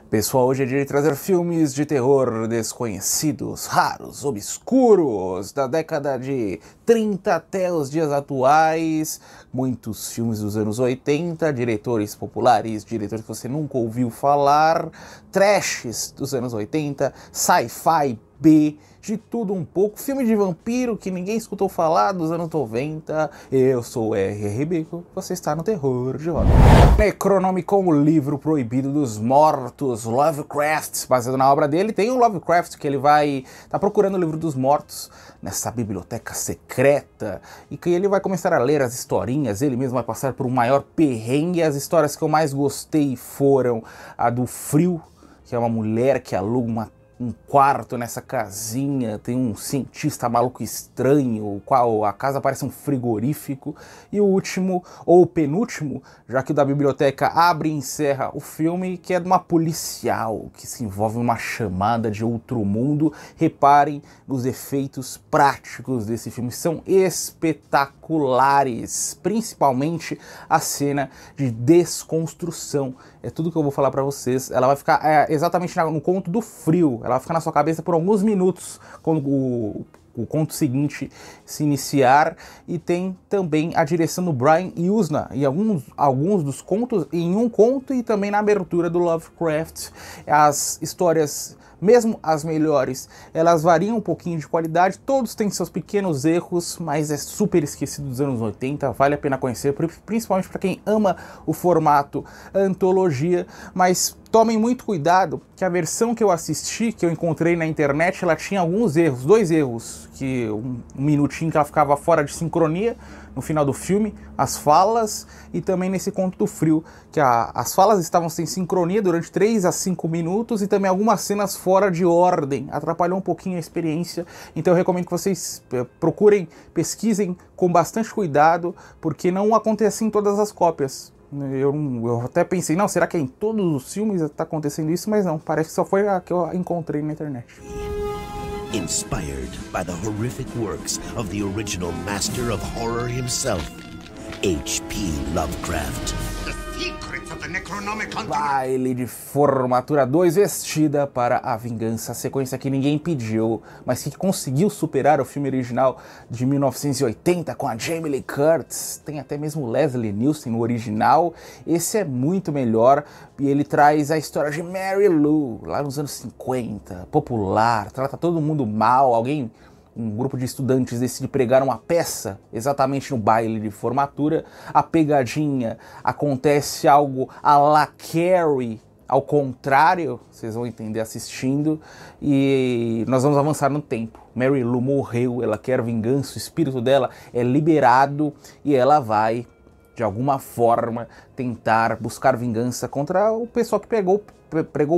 Pessoal, hoje é dia de trazer filmes de terror desconhecidos, raros, obscuros, da década de 30 até os dias atuais. Muitos filmes dos anos 80, diretores populares, diretores que você nunca ouviu falar, trashes dos anos 80, sci-fi B, de tudo um pouco, filme de vampiro que ninguém escutou falar dos anos 90. Eu sou o R.R. Bico, você está no Terror de Roda. Necronomicon, o livro proibido dos mortos, Lovecraft, baseado na obra dele. Tem um Lovecraft que ele vai estar procurando o livro dos mortos nessa biblioteca secreta e que ele vai começar a ler as historinhas, ele mesmo vai passar por um maior perrengue. As histórias que eu mais gostei foram a do Frio, que é uma mulher que aluga um quarto nessa casinha, tem um cientista maluco estranho, o qual a casa parece um frigorífico, e o último, ou o penúltimo, já que o da biblioteca abre e encerra o filme, que é de uma policial, que se envolve em uma chamada de outro mundo. Reparem nos efeitos práticos desse filme, são espetaculares, principalmente a cena de desconstrução. É tudo que eu vou falar pra vocês. Ela vai ficar exatamente no conto do Frio. Ela vai ficar na sua cabeça por alguns minutos quando o conto seguinte se iniciar. E tem também a direção do Brian Yuzna e alguns dos contos em um conto e também na abertura do Lovecraft. As histórias, mesmo as melhores, elas variam um pouquinho de qualidade, todos têm seus pequenos erros, mas é super esquecido dos anos 80, vale a pena conhecer, principalmente para quem ama o formato antologia, mas tomem muito cuidado que a versão que eu assisti, que eu encontrei na internet, ela tinha alguns erros, dois erros, que um minutinho que ela ficava fora de sincronia no final do filme, as falas, e também nesse conto do Frio, que as falas estavam sem sincronia durante 3 a 5 minutos e também algumas cenas fora de ordem, atrapalhou um pouquinho a experiência. Então eu recomendo que vocês procurem, pesquisem com bastante cuidado, porque não acontece em todas as cópias. Eu até pensei, não, será que é em todos os filmes está acontecendo isso? Mas não, parece que só foi a que eu encontrei na internet. Inspired by the horrific works of the original master of horror himself, H.P. Lovecraft. The secrets of the Necronomicon. Baile de Formatura 2, Vestida para a Vingança, a sequência que ninguém pediu, mas que conseguiu superar o filme original de 1980 com a Jamie Lee Curtis. Tem até mesmo Leslie Nielsen no original. Esse é muito melhor e ele traz a história de Mary Lou, lá nos anos 50, popular, trata todo mundo mal. Um grupo de estudantes decide pregar uma peça exatamente no baile de formatura. A pegadinha, acontece algo à la Carrie, ao contrário, vocês vão entender assistindo, e nós vamos avançar no tempo. Mary Lou morreu, ela quer vingança, o espírito dela é liberado e ela vai, de alguma forma, tentar buscar vingança contra o pessoal que pregou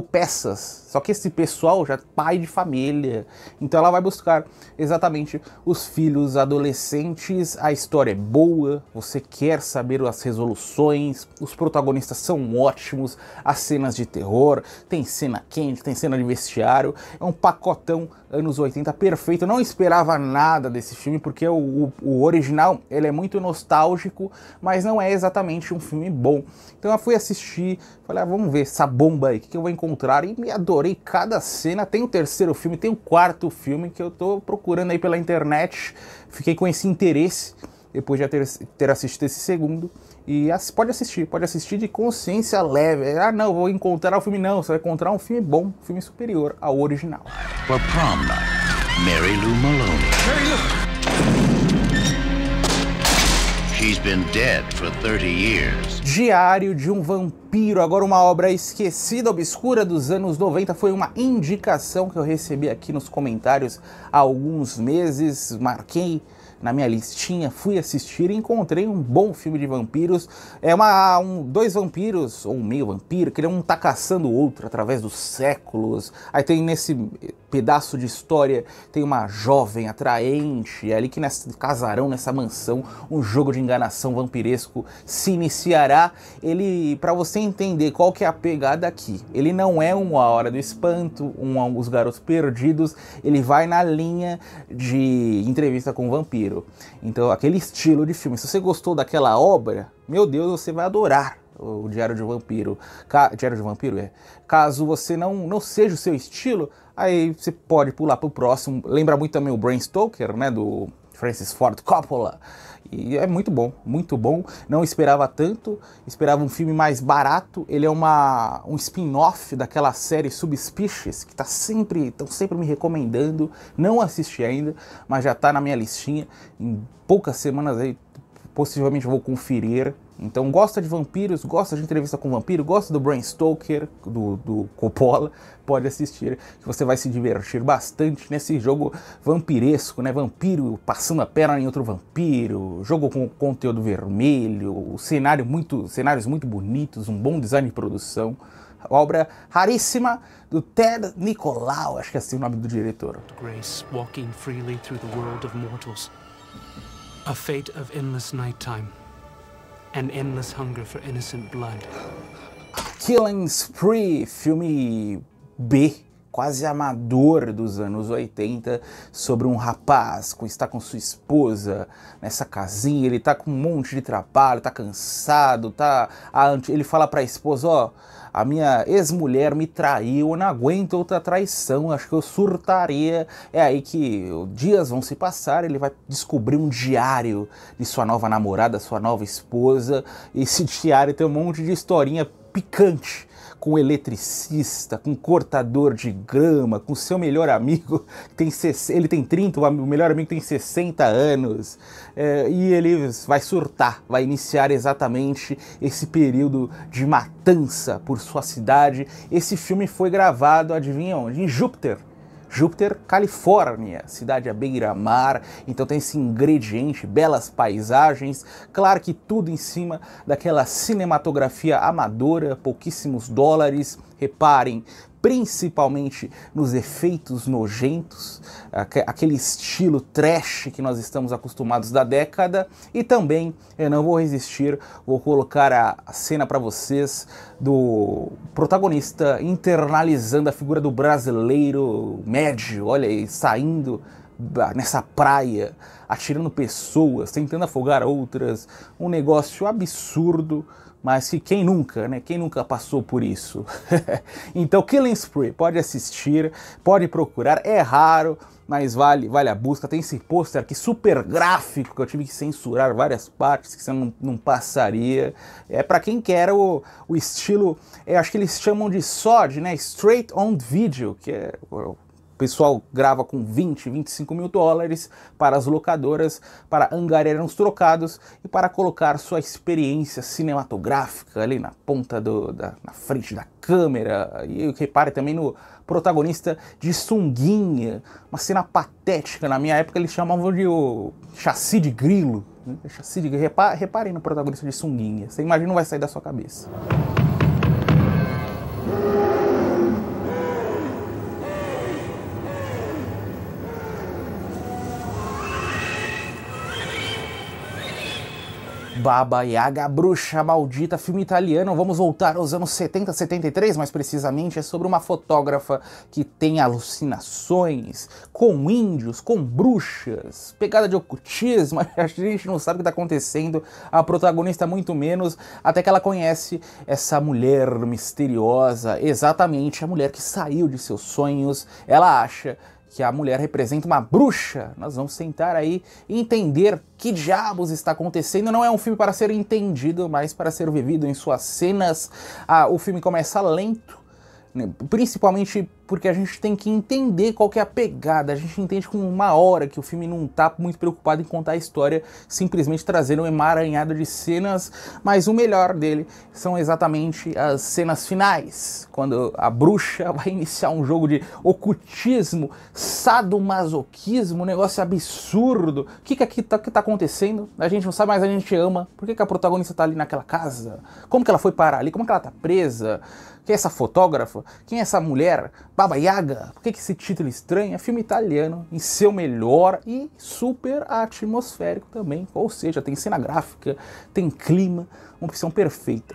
peças, só que esse pessoal já é pai de família, então ela vai buscar exatamente os filhos adolescentes. A história é boa, você quer saber as resoluções, os protagonistas são ótimos, as cenas de terror, tem cena quente, tem cena de vestiário, é um pacotão anos 80 perfeito. Eu não esperava nada desse filme, porque o original ele é muito nostálgico, mas não é exatamente um filme bom. Então eu fui assistir, falei, vamos ver essa bomba aí, o que eu vou encontrar, e me adorei cada cena. Tem o terceiro filme, tem o quarto filme que eu tô procurando aí pela internet, fiquei com esse interesse depois de ter assistido esse segundo, e pode assistir de consciência leve. Ah não, vou encontrar o filme, não, você vai encontrar um filme bom, um filme superior ao original. For prom night, Mary Lou Maloney. Mary Lou! She's been dead for 30 years. Diário de um Vampiro, agora uma obra esquecida, obscura dos anos 90, foi uma indicação que eu recebi aqui nos comentários há alguns meses, marquei na minha listinha, fui assistir e encontrei um bom filme de vampiros. É dois vampiros, ou um meio vampiro, que um tá caçando o outro através dos séculos. Aí tem nesse pedaço de história, tem uma jovem atraente, é ali que nesse casarão, nessa mansão, um jogo de enganação vampiresco se iniciará. Ele, pra você entender qual que é a pegada aqui, ele não é Uma Hora do Espanto, Os Garotos Perdidos, ele vai na linha de Entrevista com o Vampiro. Então, aquele estilo de filme, se você gostou daquela obra, meu Deus, você vai adorar o Diário de Vampiro. Diário de Vampiro, é. Caso você não seja o seu estilo, aí você pode pular pro próximo. Lembra muito também o Bram Stoker, né, do Francis Ford Coppola. E é muito bom, muito bom. Não esperava tanto, esperava um filme mais barato. Ele é um spin-off daquela série Subspecies, que estão sempre me recomendando. Não assisti ainda, mas já está na minha listinha. Em poucas semanas aí, possivelmente eu vou conferir. Então gosta de vampiros, gosta de entrevista com vampiro, gosta do Bram Stoker, do Coppola, pode assistir, que você vai se divertir bastante nesse jogo vampiresco, né? Vampiro passando a perna em outro vampiro, jogo com conteúdo vermelho, cenários muito bonitos, um bom design de produção. Obra raríssima do Ted Nicolau, acho que é assim o nome do diretor. Grace walking freely through the world of mortals. A fate of endless nighttime. An endless hunger for innocent blood. Killing Spree, filme B, quase amador dos anos 80, sobre um rapaz que está com sua esposa nessa casinha, ele tá com um monte de trabalho, tá cansado, ele fala pra esposa, ó, a minha ex-mulher me traiu, eu não aguento outra traição, acho que eu surtaria. É aí que dias vão se passar, ele vai descobrir um diário de sua nova namorada, sua nova esposa. Esse diário tem um monte de historinha picante, com eletricista, com cortador de grama, com seu melhor amigo, ele tem 30, o melhor amigo tem 60 anos, e ele vai surtar, vai iniciar exatamente esse período de matança por sua cidade. Esse filme foi gravado, adivinha onde? Em Júpiter, Califórnia, cidade à beira-mar, então tem esse ingrediente, belas paisagens, claro que tudo em cima daquela cinematografia amadora, pouquíssimos dólares, reparem, principalmente nos efeitos nojentos, aquele estilo trash que nós estamos acostumados da década, e também, eu não vou resistir, vou colocar a cena para vocês do protagonista internalizando a figura do brasileiro médio, olha aí, saindo nessa praia, atirando pessoas, tentando afogar outras, um negócio absurdo, mas que quem nunca, né? Quem nunca passou por isso? Então, Killing Spree, pode assistir, pode procurar, é raro, mas vale a busca. Tem esse pôster aqui super gráfico, que eu tive que censurar várias partes, que você não passaria. É para quem quer o estilo, acho que eles chamam de SOD, né? Straight on Video, que é... O pessoal grava com 20, 25 mil dólares para as locadoras, para angariar uns trocados e para colocar sua experiência cinematográfica ali na ponta na frente da câmera. E repare também no protagonista de sunguinha, uma cena patética. Na minha época eles chamavam de o chassi de grilo. Né? Chassi de grilo. Reparem no protagonista de sunguinha, você imagina, não vai sair da sua cabeça. Baba Yaga, a Bruxa Maldita, filme italiano. Vamos voltar aos anos 70, 73, mais precisamente. É sobre uma fotógrafa que tem alucinações com índios, com bruxas, pegada de ocultismo. A gente não sabe o que está acontecendo, a protagonista muito menos, até que ela conhece essa mulher misteriosa, exatamente a mulher que saiu de seus sonhos. Ela acha que a mulher representa uma bruxa. Nós vamos sentar aí e entender que diabos está acontecendo. Não é um filme para ser entendido, mas para ser vivido em suas cenas. O filme começa lento, né? Principalmente porque a gente tem que entender qual que é a pegada. A gente entende com uma hora que o filme não está muito preocupado em contar a história, simplesmente trazer um emaranhado de cenas, mas o melhor dele são exatamente as cenas finais, quando a bruxa vai iniciar um jogo de ocultismo, sadomasoquismo, um negócio absurdo. O que tá acontecendo? A gente não sabe, mas a gente ama. Por que a protagonista tá ali naquela casa? Como que ela foi parar ali? Como que ela tá presa? Quem é essa fotógrafa? Quem é essa mulher? Baba Yaga? Por que esse título estranho? É filme italiano, em seu melhor e super atmosférico também. Ou seja, tem cena gráfica, tem clima, uma opção perfeita.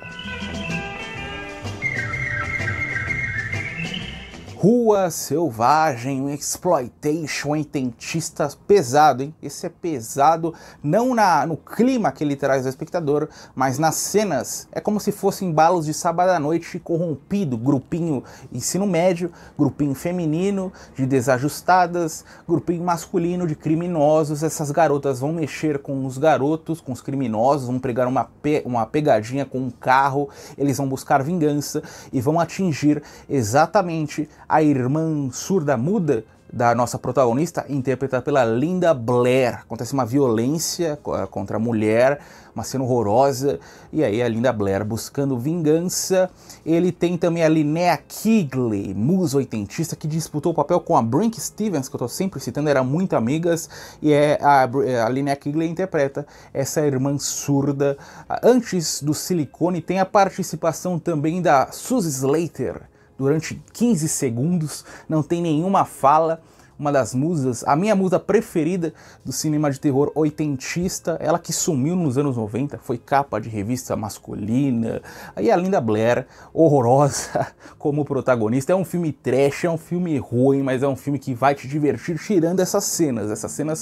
Rua Selvagem, um exploitation oitentista pesado, hein? Esse é pesado, não no clima que ele traz ao espectador, mas nas cenas. É como se fossem balos de sábado à noite corrompido, grupinho ensino médio, grupinho feminino de desajustadas, grupinho masculino de criminosos. Essas garotas vão mexer com os garotos, com os criminosos, vão pregar uma pegadinha com um carro, eles vão buscar vingança e vão atingir exatamente a irmã surda-muda da nossa protagonista, interpretada pela Linda Blair. Acontece uma violência contra a mulher, uma cena horrorosa, e aí a Linda Blair buscando vingança. Ele tem também a Linnea Quigley, musa oitentista, que disputou o papel com a Brinke Stevens, que eu tô sempre citando, eram muito amigas, e a Linnea Quigley interpreta essa irmã surda. Antes do silicone tem a participação também da Suzy Slater, durante 15 segundos, não tem nenhuma fala, uma das musas, a minha musa preferida do cinema de terror oitentista, ela que sumiu nos anos 90, foi capa de revista masculina. Aí a Linda Blair, horrorosa como protagonista. É um filme trash, é um filme ruim, mas é um filme que vai te divertir tirando essas cenas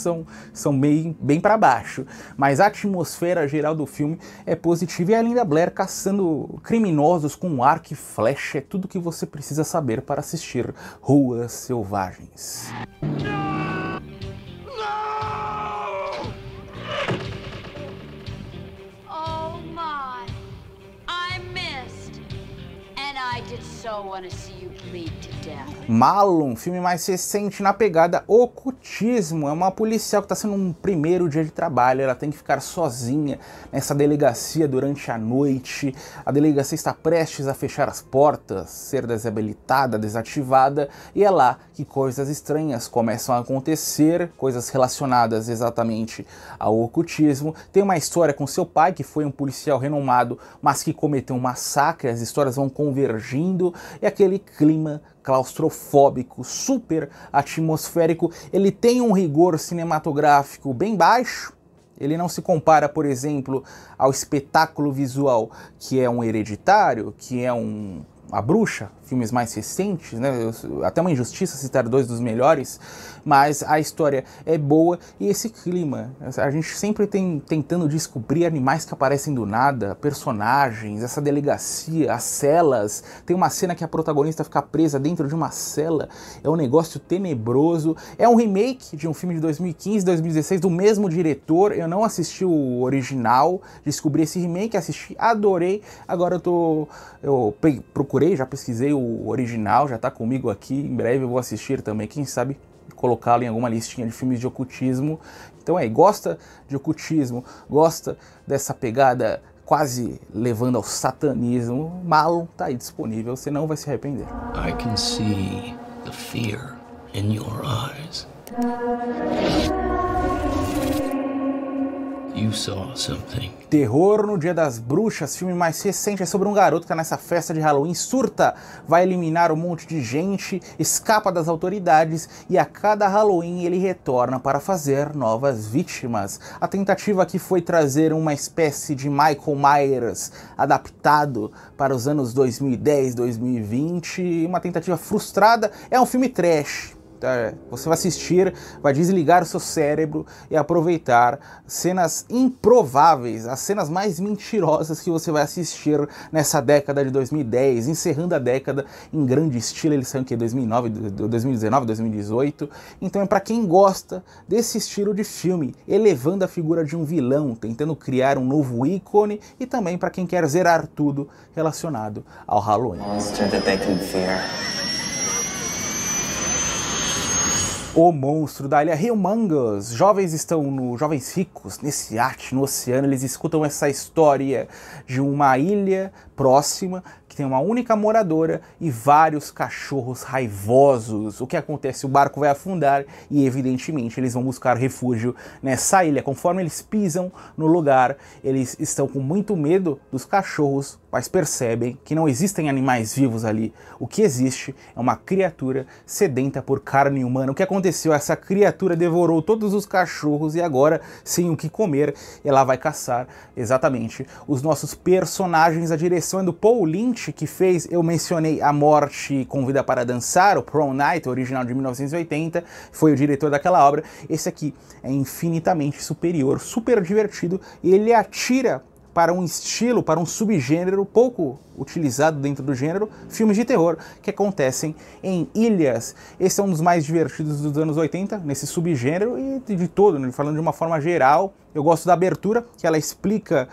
são bem para baixo, mas a atmosfera geral do filme é positiva, e a Linda Blair caçando criminosos com arco e flecha é tudo que você precisa saber para assistir Ruas Selvagens. No! Oh my, I missed. And I did so want to see you bleed to death. Malum, filme mais recente na pegada ocultismo. É uma policial que está sendo um primeiro dia de trabalho, ela tem que ficar sozinha nessa delegacia durante a noite. A delegacia está prestes a fechar as portas, ser desabilitada, desativada, e é lá que coisas estranhas começam a acontecer, coisas relacionadas exatamente ao ocultismo. Tem uma história com seu pai, que foi um policial renomado, mas que cometeu um massacre. As histórias vão convergindo, e aquele clima claustrofóbico, super atmosférico. Ele tem um rigor cinematográfico bem baixo. Ele não se compara, por exemplo, ao espetáculo visual que é um Hereditário, que é A Bruxa, filmes mais recentes, né? Até uma injustiça citar dois dos melhores, mas a história é boa e esse clima, a gente sempre tem tentando descobrir animais que aparecem do nada, personagens, essa delegacia, as celas. Tem uma cena que a protagonista fica presa dentro de uma cela, é um negócio tenebroso. É um remake de um filme de 2015, 2016, do mesmo diretor. Eu não assisti o original, descobri esse remake, assisti, adorei. Agora eu procurei, já pesquisei o original, já tá comigo aqui, em breve eu vou assistir também, quem sabe colocá-lo em alguma listinha de filmes de ocultismo. Então gosta de ocultismo, gosta dessa pegada quase levando ao satanismo, Malum tá aí disponível, você não vai se arrepender. I can see the fear in your eyes. You saw something. Terror no Dia das Bruxas, filme mais recente, é sobre um garoto que tá nessa festa de Halloween, surta, vai eliminar um monte de gente, escapa das autoridades e a cada Halloween ele retorna para fazer novas vítimas. A tentativa aqui foi trazer uma espécie de Michael Myers adaptado para os anos 2010, 2020, uma tentativa frustrada. É um filme trash. Você vai assistir, vai desligar o seu cérebro e aproveitar cenas improváveis, as cenas mais mentirosas que você vai assistir nessa década de 2010, encerrando a década em grande estilo. Eles são que 2009, 2019, 2018. Então é para quem gosta desse estilo de filme, elevando a figura de um vilão, tentando criar um novo ícone, e também para quem quer zerar tudo relacionado ao Halloween. Monster that they can fear. O Monstro da Ilha Humongous. Jovens ricos nesse iate no oceano, eles escutam essa história de uma ilha próxima que tem uma única moradora e vários cachorros raivosos. O que acontece? O barco vai afundar e evidentemente eles vão buscar refúgio nessa ilha. Conforme eles pisam no lugar, eles estão com muito medo dos cachorros, mas percebem que não existem animais vivos ali. O que existe é uma criatura sedenta por carne humana. O que aconteceu? Essa criatura devorou todos os cachorros e agora, sem o que comer, ela vai caçar exatamente os nossos personagens. A direção é do Paul Lynch, Night que fez. Eu mencionei A Morte Convida para Dançar, o Prom Night, original de 1980, foi o diretor daquela obra. Esse aqui é infinitamente superior, super divertido, e ele atira para um estilo, para um subgênero pouco utilizado dentro do gênero, filmes de terror que acontecem em ilhas. Esse é um dos mais divertidos dos anos 80, nesse subgênero e de todo, né? Falando de uma forma geral. Eu gosto da abertura, que ela explica,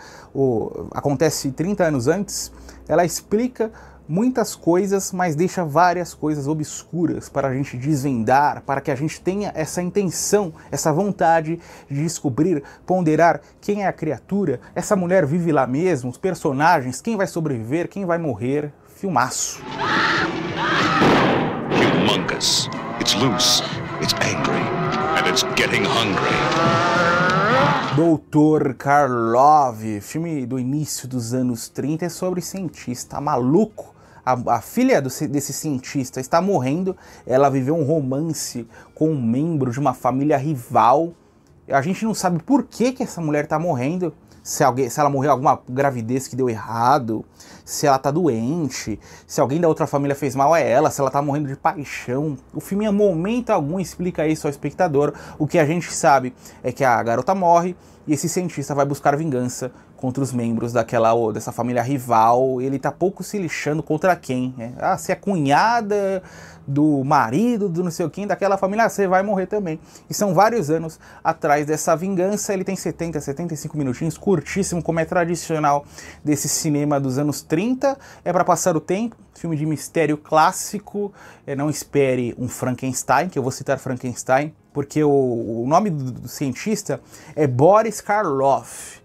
acontece 30 anos antes, ela explica muitas coisas, mas deixa várias coisas obscuras para a gente desvendar, para que a gente tenha essa intenção, essa vontade de descobrir, ponderar quem é a criatura, essa mulher vive lá mesmo, os personagens, quem vai sobreviver, quem vai morrer. Filmaço. Humongous. It's loose. It's angry. And it's getting hungry. Dr. Karlov, filme do início dos anos 30, é sobre cientista maluco. A filha desse cientista está morrendo, ela viveu um romance com um membro de uma família rival. A gente não sabe por que essa mulher está morrendo, se ela morreu alguma gravidez que deu errado, se ela está doente, se alguém da outra família fez mal a ela, se ela está morrendo de paixão. O filme em momento algum explica isso ao espectador. O que a gente sabe é que a garota morre e esse cientista vai buscar vingança contra os membros dessa família rival. Ele tá pouco se lixando contra quem, né? Se é cunhada do marido, do não sei o quem, daquela família, você vai morrer também. E são vários anos atrás dessa vingança. Ele tem 75 minutinhos, curtíssimo, como é tradicional desse cinema dos anos 30. É para passar o tempo, filme de mistério clássico. Não espere um Frankenstein, que eu vou citar Frankenstein, porque o nome do cientista é Boris Karloff.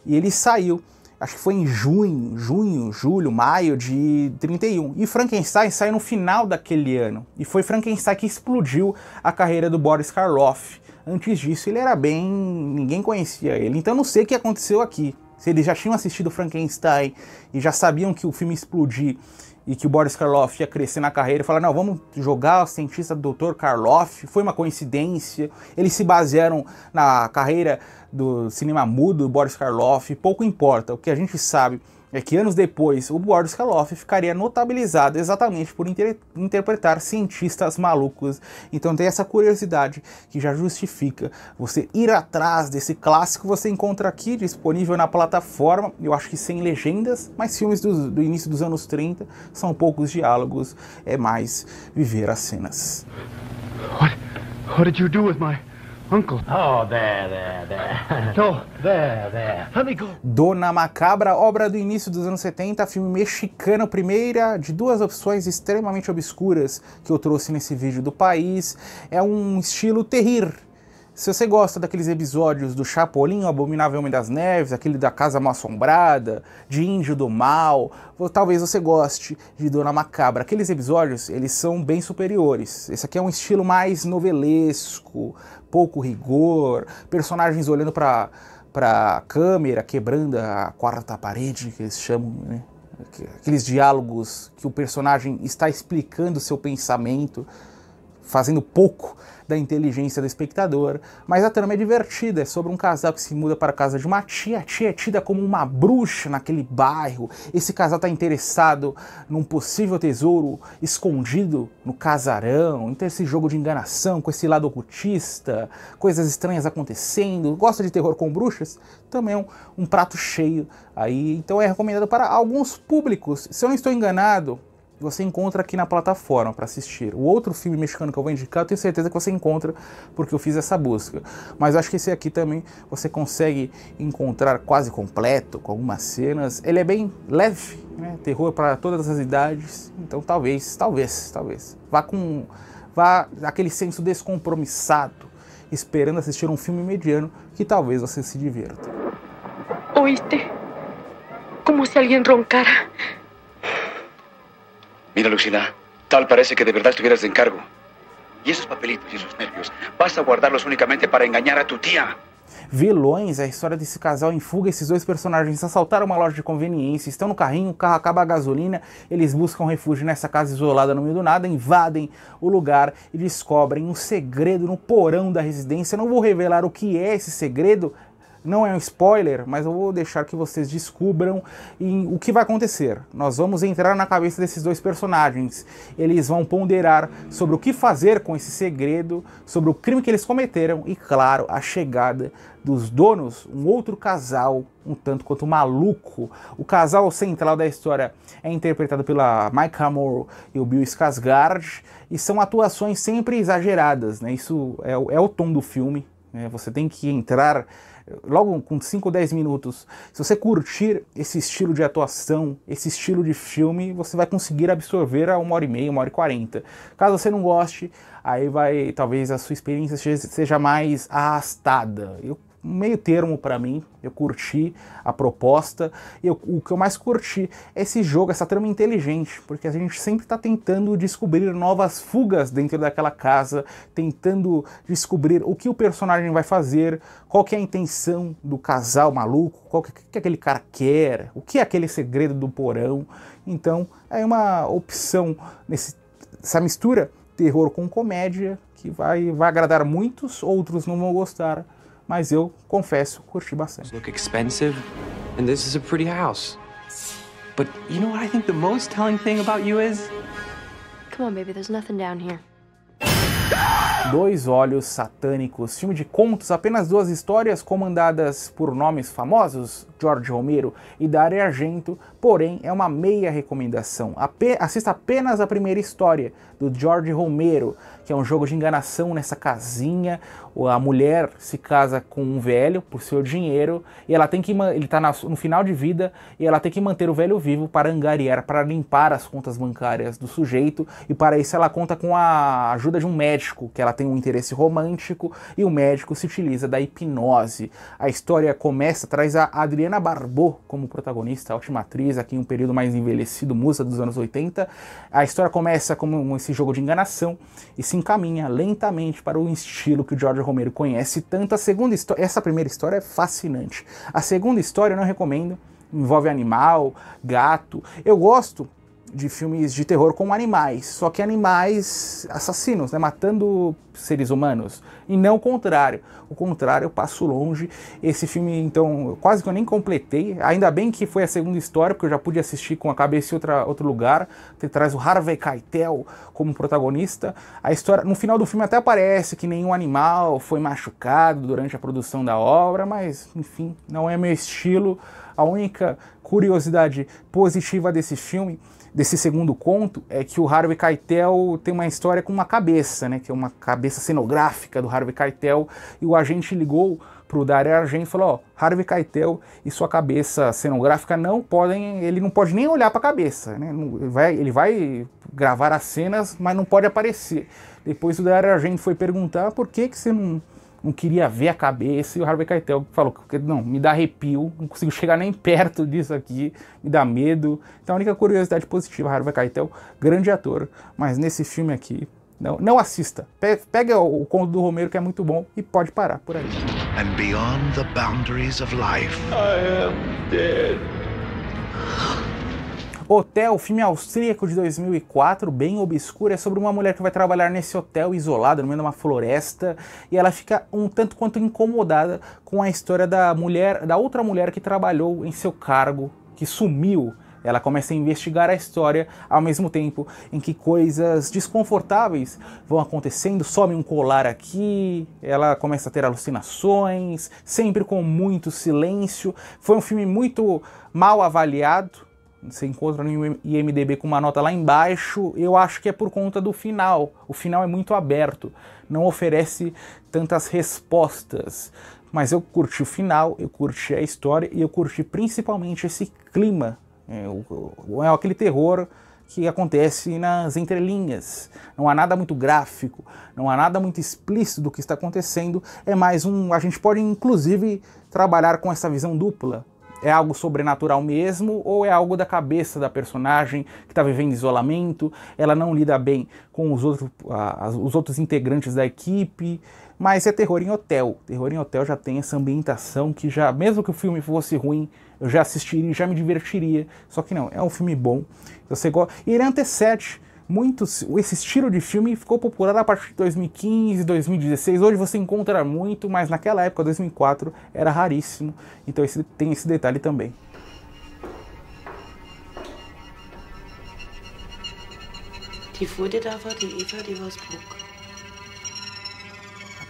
E ele saiu, acho que foi em julho, maio de 31. E Frankenstein saiu no final daquele ano. E foi Frankenstein que explodiu a carreira do Boris Karloff. Antes disso ele era ninguém conhecia ele. Então não sei o que aconteceu aqui. Se eles já tinham assistido Frankenstein e já sabiam que o filme ia explodir e que o Boris Karloff ia crescer na carreira, e falaram, não, vamos jogar o cientista do Dr. Karloff. Foi uma coincidência. Eles se basearam na carreira do cinema mudo do Boris Karloff. Pouco importa. O que a gente sabe é que anos depois o Boris Karloff ficaria notabilizado exatamente por interpretar cientistas malucos. Então tem essa curiosidade que já justifica você ir atrás desse clássico. Você encontra aqui disponível na plataforma, eu acho que sem legendas, mas filmes do início dos anos 30 são poucos diálogos, é mais viver as cenas. What did you do with my uncle? Oh, there. No, there. Let me go. Dona Macabra, obra do início dos anos 70, filme mexicano, primeira de duas opções extremamente obscuras que eu trouxe nesse vídeo do país. É um estilo terrir. Se você gosta daqueles episódios do Chapolin, o Abominável Homem das Neves, aquele da Casa Mal-Assombrada, de Índio do Mal, talvez você goste de Dona Macabra. Aqueles episódios, eles são bem superiores. Esse aqui é um estilo mais novelesco, pouco rigor, personagens olhando para a câmera, quebrando a quarta parede, que eles chamam, né? Aqueles diálogos que o personagem está explicando seu pensamento, fazendo pouco da inteligência do espectador, mas a trama é divertida, é sobre um casal que se muda para a casa de uma tia. A tia é tida como uma bruxa naquele bairro. Esse casal está interessado num possível tesouro escondido no casarão. Então esse jogo de enganação com esse lado ocultista, coisas estranhas acontecendo. Gosta de terror com bruxas? Também é um prato cheio aí, então é recomendado para alguns públicos. Se eu não estou enganado, você encontra aqui na plataforma para assistir. O outro filme mexicano que eu vou indicar, eu tenho certeza que você encontra, porque eu fiz essa busca. Mas acho que esse aqui também você consegue encontrar quase completo, com algumas cenas. Ele é bem leve, né? Terror para todas as idades. Então talvez. Vá aquele senso descompromissado, esperando assistir um filme mediano, que talvez você se divirta. ¿Oíste? Como si alguien roncara. Mira, Lucina, tal parece que de verdad estuvieras de encargo. Y esos papelitos y esos nervios, vas a guardarlos únicamente para engañar a tu tía. Vilões, é a história desse casal em fuga. Esses dois personagens assaltaram uma loja de conveniência, estão no carrinho, o carro acaba a gasolina, eles buscam refúgio nessa casa isolada no meio do nada, invadem o lugar e descobrem um segredo no porão da residência. Eu não vou revelar o que é esse segredo, Não é um spoiler, mas eu vou deixar que vocês descubram o que vai acontecer. Nós vamos entrar na cabeça desses dois personagens. Eles vão ponderar sobre o que fazer com esse segredo, sobre o crime que eles cometeram e, claro, a chegada dos donos, um outro casal, um tanto quanto maluco. O casal central da história é interpretado pela Micah Moore e o Bill Skarsgård, e são atuações sempre exageradas, né? Isso é o tom do filme, né? Você tem que entrar logo com 5 ou 10 minutos. Se você curtir esse estilo de atuação, esse estilo de filme, você vai conseguir absorver a 1h30, 1h40. Caso você não goste, aí talvez a sua experiência seja mais arrastada. Meio termo para mim, eu curti a proposta, e o que eu mais curti é esse jogo, essa trama inteligente, porque a gente sempre está tentando descobrir novas fugas dentro daquela casa, tentando descobrir o que o personagem vai fazer, qual que é a intenção do casal maluco, o que aquele cara quer, o que é aquele segredo do porão. Então é uma opção, essa mistura terror com comédia, que vai agradar muitos, outros não vão gostar, mas eu, confesso, curti bastante. Look expensive, and this is a pretty house. But you know what I think the most telling thing about you is? Come on, baby, there's nothing down here. Dois Olhos Satânicos, filme de contos, apenas 2 histórias comandadas por nomes famosos, George Romero e Dario Argento, porém é uma meia recomendação. Assista apenas a primeira história, do George Romero, que é um jogo de enganação nessa casinha. A mulher se casa com um velho por seu dinheiro, e ela tem que ele está no final de vida, e ela tem que manter o velho vivo para angariar, para limpar as contas bancárias do sujeito, e para isso ela conta com a ajuda de um médico, que ela tem um interesse romântico, e o médico se utiliza da hipnose. A história traz a Adriana Barbeau como protagonista, ótima atriz, aqui em um período mais envelhecido, musa dos anos 80. A história começa como esse jogo de enganação e se encaminha lentamente para o estilo que o George Romero conhece tanto. Essa primeira história é fascinante. A segunda história eu não recomendo, envolve animal, gato. Eu gosto de filmes de terror com animais, só que animais assassinos, né, matando seres humanos, e não o contrário. O contrário eu passo longe. Esse filme, então, quase que eu nem completei, ainda bem que foi a segunda história, porque eu já pude assistir com a cabeça em outro lugar. Traz o Harvey Keitel como protagonista. A história, no final do filme até aparece que nenhum animal foi machucado durante a produção da obra, mas, enfim, não é meu estilo. A única curiosidade positiva desse filme, desse segundo conto, é que o Harvey Keitel tem uma história com uma cabeça, né, que é uma cabeça cenográfica do Harvey Keitel, e o agente ligou pro Dario Argento e falou: ó, Harvey Keitel e sua cabeça cenográfica ele não pode nem olhar para a cabeça, né, ele vai gravar as cenas, mas não pode aparecer. Depois o Dario Argento foi perguntar por que você não queria ver a cabeça, e o Harvey Keitel falou: não, me dá arrepio, não consigo chegar nem perto disso aqui, me dá medo. Então a única curiosidade positiva, Harvey Keitel, grande ator, mas nesse filme aqui, não assista. Pega o conto do Romero, que é muito bom, e pode parar por aí. And beyond the boundaries of life, I am dead. Hotel, filme austríaco de 2004, bem obscuro, é sobre uma mulher que vai trabalhar nesse hotel isolado, no meio de uma floresta, e ela fica um tanto quanto incomodada com a história da outra mulher que trabalhou em seu cargo, que sumiu. Ela começa a investigar a história ao mesmo tempo em que coisas desconfortáveis vão acontecendo, some um colar aqui, ela começa a ter alucinações, sempre com muito silêncio. Foi um filme muito mal avaliado, você encontra no IMDb com uma nota lá embaixo. Eu acho que é por conta do final. O final é muito aberto, não oferece tantas respostas. Mas eu curti o final, eu curti a história e eu curti principalmente esse clima. É aquele terror que acontece nas entrelinhas. Não há nada muito gráfico, não há nada muito explícito do que está acontecendo. É mais a gente pode inclusive trabalhar com essa visão dupla. É algo sobrenatural mesmo, ou é algo da cabeça da personagem que está vivendo isolamento, ela não lida bem com os outros integrantes da equipe, mas é terror em hotel. Terror em hotel já tem essa ambientação que já, mesmo que o filme fosse ruim, eu já assistiria, já me divertiria, só que não, é um filme bom. Você gosta, e ele antecede esse estilo de filme ficou popular a partir de 2015, 2016. Hoje você encontra muito, mas naquela época, 2004, era raríssimo. Então tem esse detalhe também.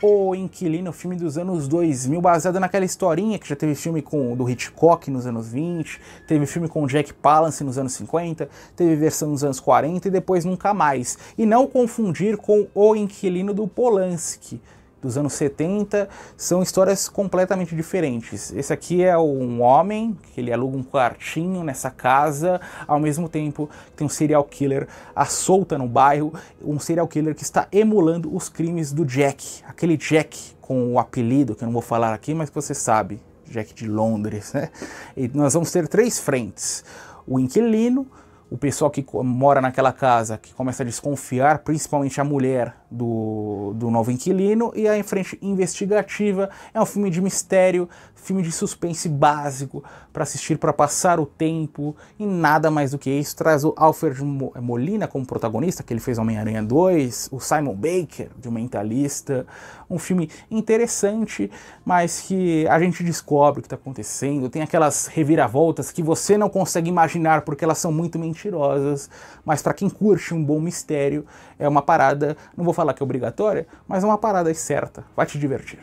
O Inquilino, filme dos anos 2000, baseado naquela historinha que já teve filme do Hitchcock nos anos 20, teve filme com Jack Palance nos anos 50, teve versão nos anos 40 e depois nunca mais. E não confundir com O Inquilino do Polanski, dos anos 70, são histórias completamente diferentes. Esse aqui é um homem, que ele aluga um quartinho nessa casa, ao mesmo tempo que tem um serial killer à solta no bairro, um serial killer que está emulando os crimes do Jack, aquele Jack com o apelido, que eu não vou falar aqui, mas que você sabe, Jack de Londres, né? E nós vamos ter 3 frentes: o inquilino, o pessoal que mora naquela casa, que começa a desconfiar, principalmente a mulher do novo inquilino, e a frente investigativa. É um filme de mistério, filme de suspense básico, para assistir, para passar o tempo, e nada mais do que isso. Traz o Alfred Molina como protagonista, que ele fez Homem-Aranha 2, o Simon Baker, de O Mentalista. Um filme interessante, mas que a gente descobre o que está acontecendo. Tem aquelas reviravoltas que você não consegue imaginar, porque elas são muito mentirosas, mas para quem curte um bom mistério, é uma parada, não vou falar que é obrigatória, mas é uma parada certa, vai te divertir.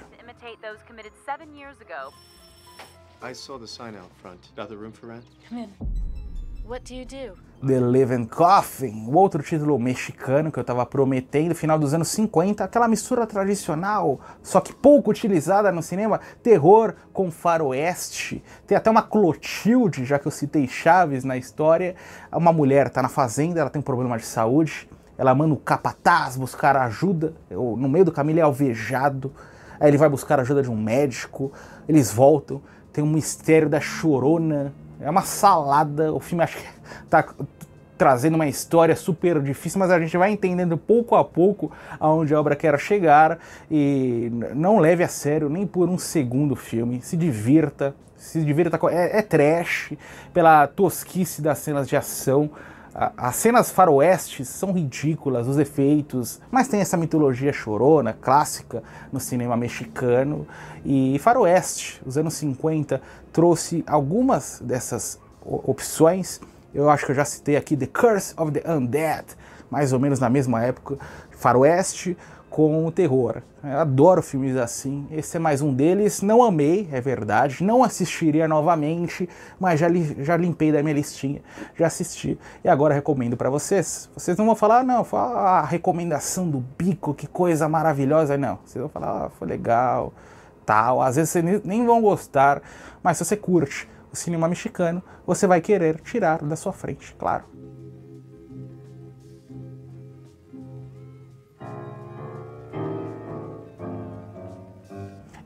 I saw the sign out front. Got the room for rent? Come in. What do you do? The Living Coffin, o outro título mexicano que eu estava prometendo, final dos anos 50, aquela mistura tradicional, só que pouco utilizada no cinema, terror com faroeste. Tem até uma Clotilde, já que eu citei Chaves na história. Uma mulher está na fazenda, ela tem um problema de saúde, ela manda o capataz buscar ajuda, no meio do caminho ele é alvejado, aí ele vai buscar a ajuda de um médico, eles voltam, tem um mistério da Chorona, é uma salada. O filme acho que tá trazendo uma história super difícil, mas a gente vai entendendo pouco a pouco aonde a obra quer chegar, e não leve a sério nem por um segundo o filme, se divirta, é trash, pela tosquice das cenas de ação. As cenas faroestes são ridículas, os efeitos, mas tem essa mitologia chorona, clássica no cinema mexicano. E faroeste, os anos 50, trouxe algumas dessas opções. Eu acho que eu já citei aqui The Curse of the Undead, mais ou menos na mesma época, faroeste com o terror. Eu adoro filmes assim, esse é mais um deles. Não amei, é verdade, não assistiria novamente, mas já limpei da minha listinha, já assisti e agora recomendo para vocês. Vocês não vão falar, não, a recomendação do Bico, que coisa maravilhosa, não. Vocês vão falar, foi legal, tal. Às vezes vocês nem vão gostar, mas se você curte o cinema mexicano, você vai querer tirar da sua frente, claro.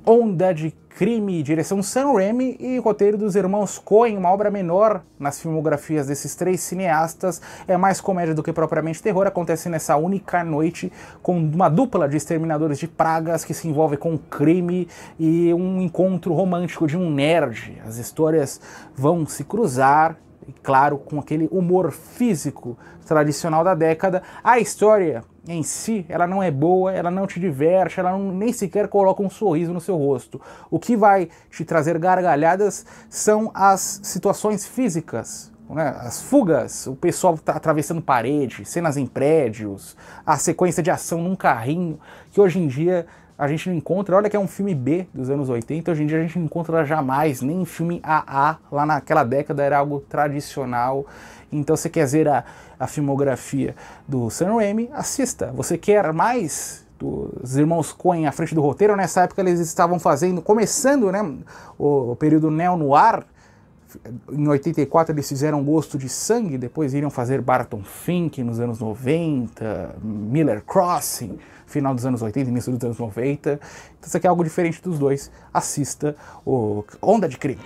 Onda de Crime, direção Sam Raimi e roteiro dos irmãos Coen, uma obra menor nas filmografias desses 3 cineastas, é mais comédia do que propriamente terror, acontece nessa única noite com uma dupla de exterminadores de pragas que se envolve com crime e um encontro romântico de um nerd. As histórias vão se cruzar, e claro, com aquele humor físico tradicional da década. A história em si, ela não é boa, ela não te diverte, ela nem sequer coloca um sorriso no seu rosto. O que vai te trazer gargalhadas são as situações físicas, né? As fugas, o pessoal tá atravessando parede, cenas em prédios, a sequência de ação num carrinho, que hoje em dia a gente não encontra. Olha que é um filme B dos anos 80, hoje em dia a gente não encontra jamais, nem em filme AA, lá naquela década era algo tradicional. Então você quer ver a filmografia do Sam Raimi, assista. Você quer mais dos irmãos Coen à frente do roteiro? Nessa época eles estavam começando, né, o período neo-noir. Em 84 eles fizeram Gosto de Sangue, depois iriam fazer Barton Fink nos anos 90, Miller Crossing, final dos anos 80, início dos anos 90. Então você quer algo diferente dos dois, assista o Onda de Crime.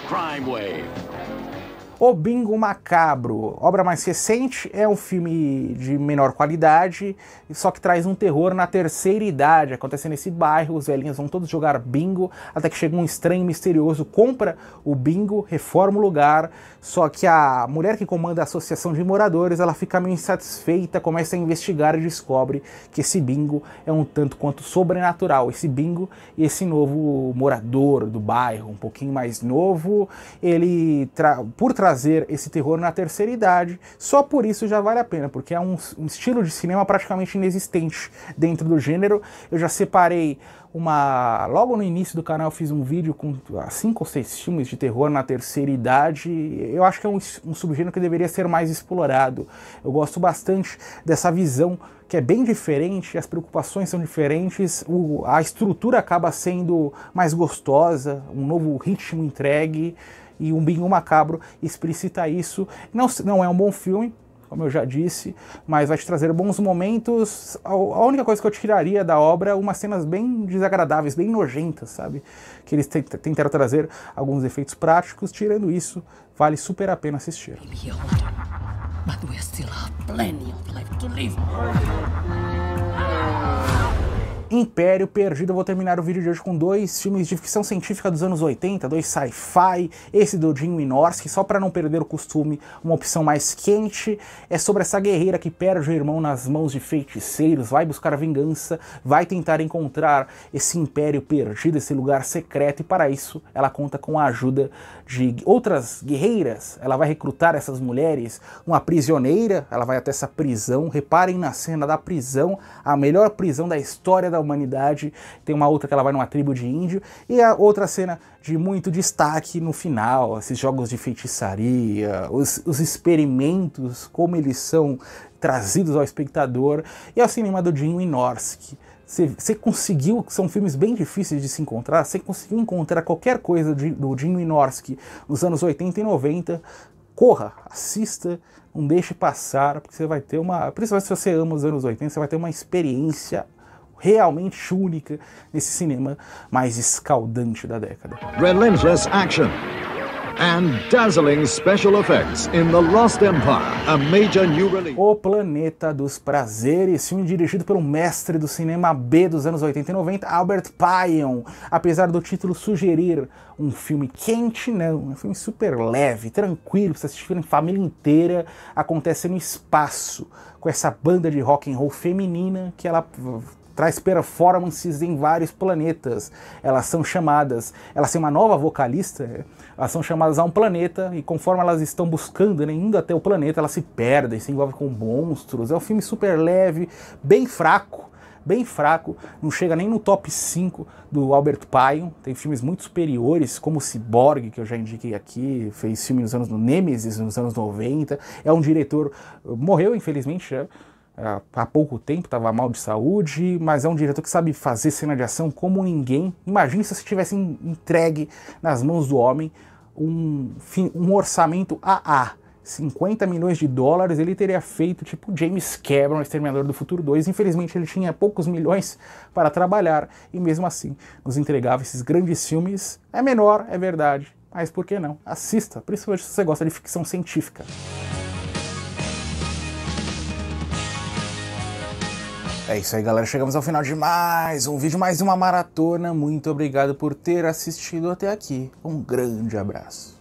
Crime Wave. O Bingo Macabro, obra mais recente, é um filme de menor qualidade, só que traz um terror na terceira idade. Acontece nesse bairro, os velhinhos vão todos jogar bingo, até que chega um estranho misterioso, compra o bingo, reforma o lugar, só que a mulher que comanda a associação de moradores, ela fica meio insatisfeita, começa a investigar e descobre que esse bingo é um tanto quanto sobrenatural. Esse bingo e esse novo morador do bairro, um pouquinho mais novo, ele, por trazer esse terror na terceira idade, só por isso já vale a pena, porque é um estilo de cinema praticamente inexistente dentro do gênero. Eu já separei logo no início do canal eu fiz um vídeo com 5 ou 6 filmes de terror na terceira idade. Eu acho que é um subgênero que deveria ser mais explorado. Eu gosto bastante dessa visão que é bem diferente, as preocupações são diferentes, a estrutura acaba sendo mais gostosa, um novo ritmo entregue, e um Bingo Macabro explicita isso. Não é um bom filme, como eu já disse, mas vai te trazer bons momentos. A única coisa que eu tiraria da obra é umas cenas bem desagradáveis, bem nojentas, sabe? Que eles tentaram trazer alguns efeitos práticos. Tirando isso, vale super a pena assistir. But we still have plenty of life to live. Império Perdido. Eu vou terminar o vídeo de hoje com 2 filmes de ficção científica dos anos 80, 2 sci-fi, esse do Jim Wynorski, só para não perder o costume, uma opção mais quente. É sobre essa guerreira que perde o irmão nas mãos de feiticeiros, vai buscar vingança, vai tentar encontrar esse império perdido, esse lugar secreto, e para isso ela conta com a ajuda de outras guerreiras. Ela vai recrutar essas mulheres, uma prisioneira, ela vai até essa prisão. Reparem na cena da prisão, a melhor prisão da história da humanidade. Tem uma outra que ela vai numa tribo de índio, e a outra cena de muito destaque no final, esses jogos de feitiçaria, os experimentos, como eles são trazidos ao espectador, e é o cinema do Jim Wynorski. Você conseguiu, são filmes bem difíceis de se encontrar, você conseguiu encontrar qualquer coisa do Jim Wynorski nos anos 80 e 90, corra, assista, não deixe passar, porque você vai ter principalmente se você ama os anos 80, você vai ter uma experiência realmente única nesse cinema mais escaldante da década. Relentless action and dazzling special effects in The Lost Empire, a major new release. O Planeta dos Prazeres, filme dirigido pelo mestre do cinema B dos anos 80 e 90, Albert Pyun. Apesar do título sugerir um filme quente, não, é um filme super leve, tranquilo, pra você assistir em família inteira. Acontece no espaço, com essa banda de rock and roll feminina que ela traz performances em vários planetas. Elas têm uma nova vocalista, elas são chamadas a um planeta, e conforme elas estão buscando, né, indo até o planeta, elas se perdem, se envolvem com monstros. É um filme super leve, bem fraco, não chega nem no top 5 do Albert Pyun. Tem filmes muito superiores, como o Cyborg, que eu já indiquei aqui, fez filme no Nemesis, nos anos 90, é um diretor, morreu infelizmente já, há pouco tempo, estava mal de saúde, mas é um diretor que sabe fazer cena de ação como ninguém. Imagine se tivesse entregue nas mãos do homem um orçamento AA, 50 milhões de dólares, ele teria feito tipo James Cameron, Exterminador do Futuro 2. Infelizmente ele tinha poucos milhões para trabalhar, e mesmo assim nos entregava esses grandes filmes. É menor, é verdade, mas por que não? Assista, principalmente se você gosta de ficção científica. É isso aí, galera, chegamos ao final de mais um vídeo, mais uma maratona. Muito obrigado por ter assistido até aqui. Um grande abraço.